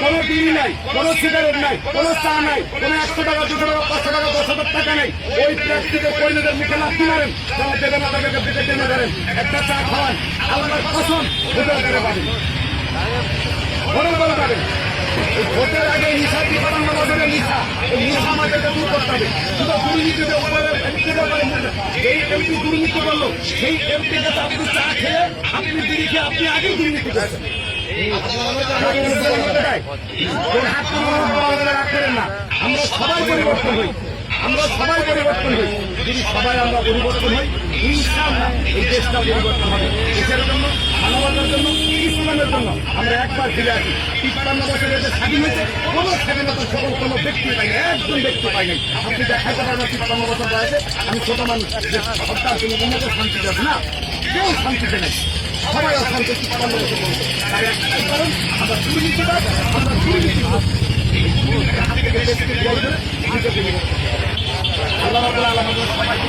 কোনো বিড়ি নাই, কোনো সিগারেট নাই, কোনো চা নাই, কোনো 100 টাকা 200 টাকা 500 টাকা 10,000 টাকা নেই। ওই প্লাস্টিকের কইলেদের মুখে লাথি মারেন, তারা দেবেন আপনাকে পেটে টেনে ধরেন, একটা চা খাওয়ান, আল্লাহর কসম ভোটের আগে পাবেন, বড় বড় পাবেন। এই ভোটের আগে নিশা কি বাংলা বাজারে নিশা, এই নিশা আমাদেরকে দূর করতে হবে। শুধু দুর্নীতিতে এই এমপি দুর্নীতি করলো, সেই এমপির কাছে আপনি চা খেয়ে আপনি বিড়ি খেয়ে আপনি আগেই দুর্নীতি করেছেন। আমরা সবাই পরিবর্তন হই, আমরা সবাই পরিবর্তন হই। যদি সবাই আমরা পরিবর্তন হই, ইনশাআল্লাহ এই দেশটা পরিবর্তন হবে। দেশের জন্য, মানবতার জন্য, ইসলামের জন্য আমরা একবার ফিরে আসি। ৫৩ বছর এতে স্বাধীন হয়েছে, কোনো স্বাধীনতা সকল কোনো ব্যক্তি পাই না, একজন ব্যক্তি পাই নাই। আপনি দেখাইতে পারেন ৫৩ বছর বয়সে আমি ছোট মানুষ, হত্যার জন্য উন্নত শান্তিতে আছে না, কেউ শান্তিতে নেই, সবাই অশান্তি। ৫৩ বছর বলছে তার একটাই কারণ আমরা দুর্নীতিবাদ, আমরা দুর্নীতি আল্লাহ রাব্বুল আলামিন সবাইকে